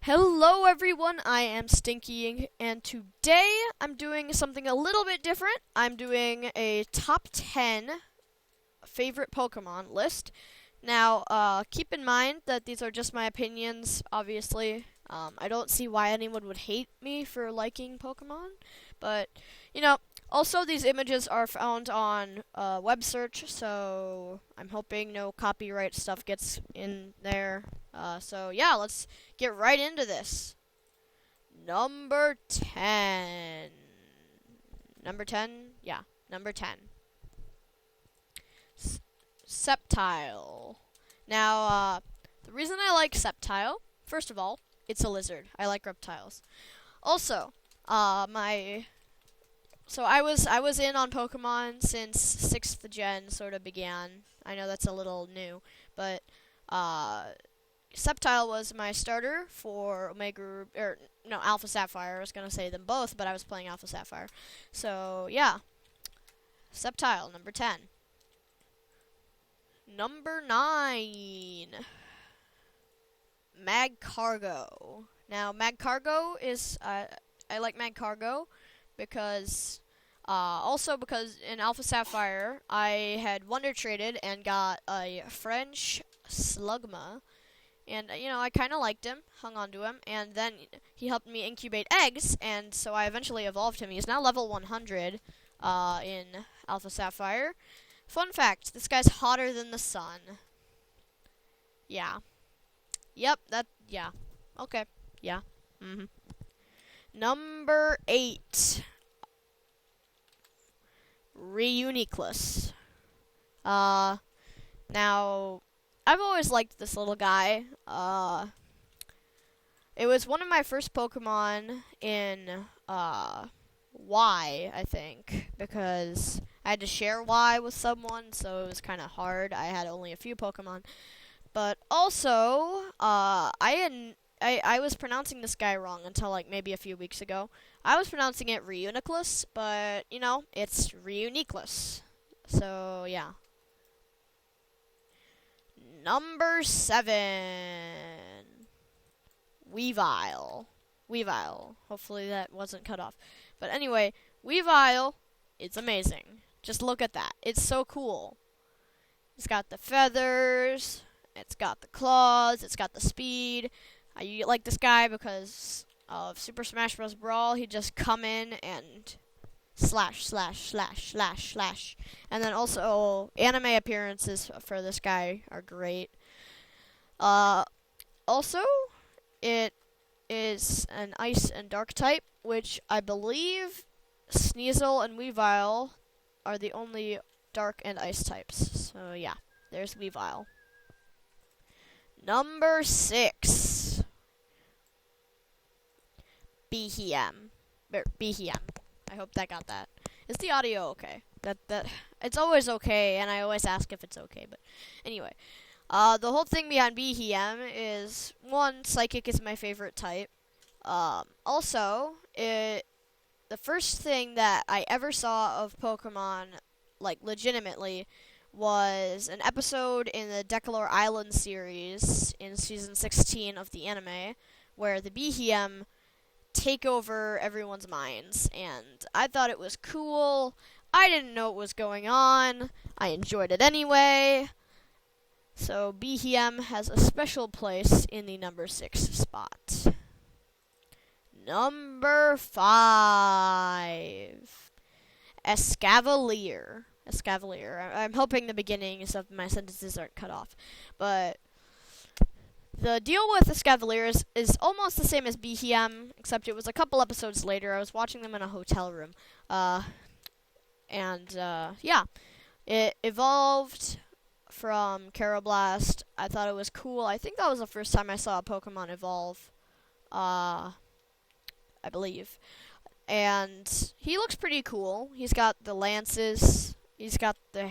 Hello everyone, I am Stinkyink, and today I'm doing something a little bit different. I'm doing a top 10 favorite Pokemon list. Now, keep in mind that these are just my opinions, obviously. I don't see why anyone would hate me for liking Pokemon, but, also these images are found on web search, so I'm hoping no copyright stuff gets in there. So yeah, let's get right into this. Number 10. Number 10? Yeah, number 10. Sceptile. Now, the reason I like Sceptile, first of all, it's a lizard. I like reptiles. Also, so I was in on Pokemon since 6th gen sort of began. I know that's a little new, but Sceptile was my starter for Alpha Sapphire. I was gonna say them both, but I was playing Alpha Sapphire. So yeah, Sceptile, number 10. Number 9, Magcargo. Now, Magcargo is I like Magcargo because because in Alpha Sapphire I had Wonder Traded and got a French Slugma. And, I kind of liked him, hung on to him, and then he helped me incubate eggs, and so I eventually evolved him. He's now level 100 in Alpha Sapphire. Fun fact, this guy's hotter than the sun. Yeah. Yep, yeah. Okay, yeah. Number 8. Reuniclus. Now, I've always liked this little guy. It was one of my first Pokemon in Y, I think, because I had to share Y with someone, so it was kind of hard. I had only a few Pokemon. But also, I was pronouncing this guy wrong until like maybe a few weeks ago. I was pronouncing it Reuniclus, but it's Reuniclus. So yeah. Number 7, Weavile. Hopefully that wasn't cut off. But anyway, Weavile, it's amazing. Just look at that. It's so cool. It's got the feathers, it's got the claws, it's got the speed. I like this guy because of Super Smash Bros. Brawl. He'd just come in and slash. And then also, anime appearances for this guy are great. Also, it is an Ice and Dark type, which I believe Sneasel and Weavile are the only Dark and Ice types. So yeah, there's Weavile. Number 6. Behem. I hope that got that. Is the audio okay? That it's always okay, and I always ask if it's okay. But anyway, the whole thing behind Behem is, one, Psychic is my favorite type. Also, the first thing that I ever saw of Pokemon, like legitimately, was an episode in the Decalore Island series in season 16 of the anime, where the Behem take over everyone's minds, and I thought it was cool. I didn't know what was going on. I enjoyed it anyway. So Behem has a special place in the number 6 spot. Number 5. Cavalier. I'm hoping the beginnings of my sentences aren't cut off, but the deal with the Cavalier is almost the same as Behem, except it was a couple episodes later. I was watching them in a hotel room. Yeah. It evolved from Karrablast. I thought it was cool. I think that was the first time I saw a Pokemon evolve. I believe. And he looks pretty cool. He's got the lances. He's got the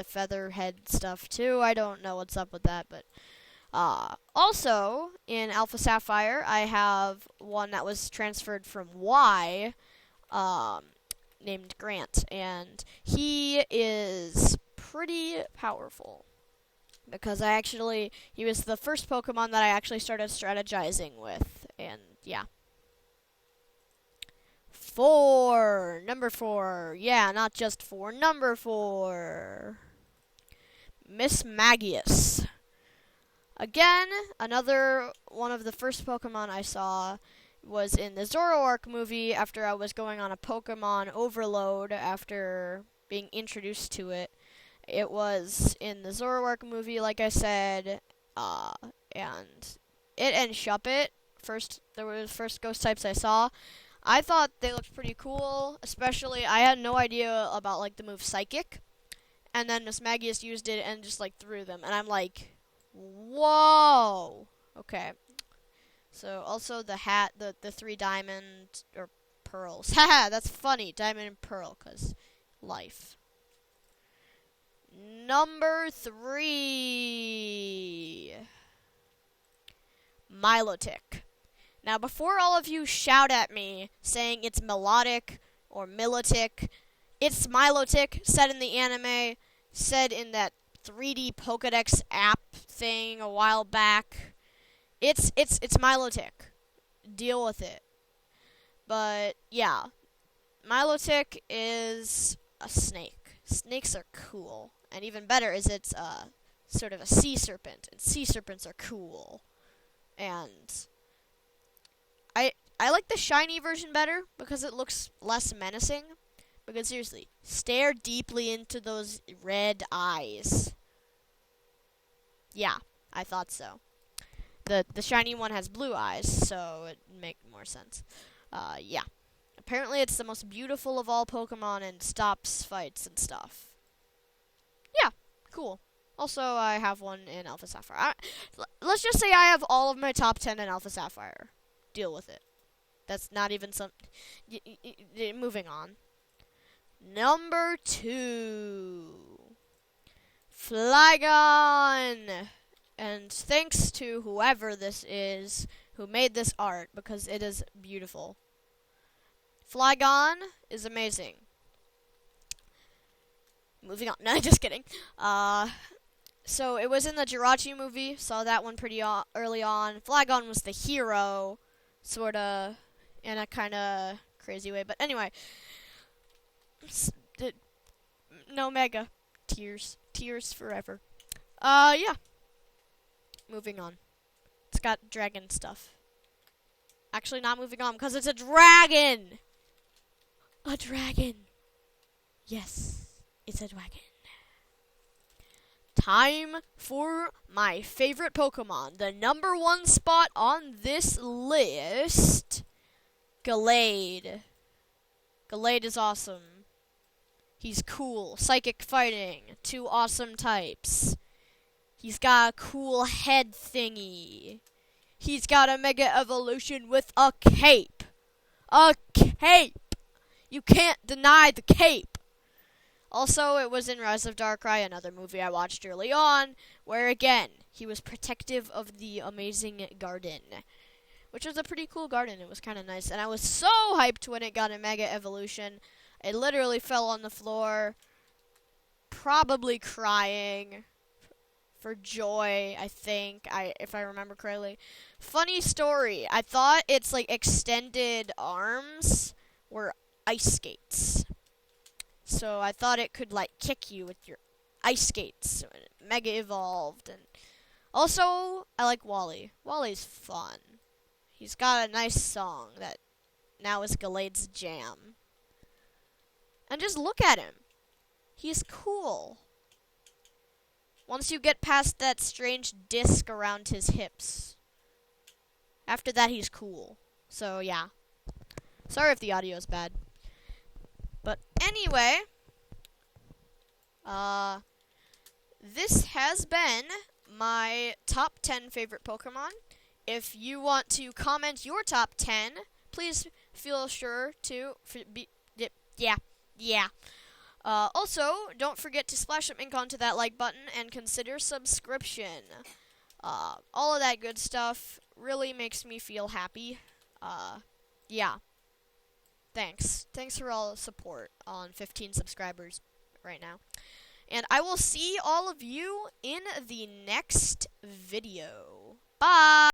feather head stuff, too. I don't know what's up with that, but also, in Alpha Sapphire, I have one that was transferred from Y, named Grant, and he is pretty powerful. because he was the first Pokemon that I actually started strategizing with, and yeah. Number 4, yeah, not just 4, number 4. Mismagius. Again, another one of the first Pokemon I saw was in the Zoroark movie after I was going on a Pokemon overload after being introduced to it. It was in the Zoroark movie, like I said, and it and Shuppet, there were the first ghost types I saw. I thought they looked pretty cool, especially I had no idea about like the move Psychic, and then Mismagius used it and just like threw them, and I'm like, whoa, okay. So also the hat, the 3 diamond or pearls. Haha, that's funny, diamond and pearl, 'cause life. Number 3, Milotic. Now, before all of you shout at me saying it's Milotic or Milotic, it's Milotic, said in the anime, said in that 3D Pokedex app thing a while back. It's Milotic. Deal with it. But yeah, Milotic is a snake. Snakes are cool, and even better is it's sort of a sea serpent, and sea serpents are cool. And I like the shiny version better because it looks less menacing. Because seriously, stare deeply into those red eyes. Yeah, I thought so. The shiny one has blue eyes, so it make more sense. Yeah. Apparently it's the most beautiful of all Pokemon and stops fights and stuff. Yeah, cool. Also, I have one in Alpha Sapphire. Let's just say I have all of my top 10 in Alpha Sapphire. Deal with it. That's not even some... moving on. Number 2. Flygon! And thanks to whoever this is who made this art, because it is beautiful. Flygon is amazing. Moving on. No, just kidding. So it was in the Jirachi movie. Saw that one pretty early on. Flygon was the hero, sorta, in a kind of crazy way. But anyway, no Mega. Tears forever. Yeah. Moving on. It's got dragon stuff. Actually, not moving on because it's a dragon. A dragon. Yes, it's a dragon. Time for my favorite Pokemon. The number 1 spot on this list. Gallade. Gallade is awesome. He's cool. Psychic fighting. 2 awesome types. He's got a cool head thingy. He's got a Mega Evolution with a cape. A cape! You can't deny the cape. Also, it was in Rise of Darkrai, another movie I watched early on, where again, he was protective of the amazing garden. Which was a pretty cool garden. It was kind of nice. And I was so hyped when it got a Mega Evolution. I literally fell on the floor, probably crying for joy, I think, if I remember correctly. Funny story. I thought its like extended arms were ice skates. So I thought it could like kick you with your ice skates. So it Mega evolved. And also, I like Wally. Wally's fun. He's got a nice song that now is Gallade's jam. And just look at him. He's cool. Once you get past that strange disc around his hips. After that, he's cool. So, yeah. Sorry if the audio is bad. But anyway, this has been my top 10 favorite Pokemon. If you want to comment your top 10, please feel sure to yeah. Also, don't forget to splash some ink onto that like button and consider subscription. All of that good stuff really makes me feel happy. Yeah. Thanks. Thanks for all the support on 15 subscribers right now. And I will see all of you in the next video. Bye!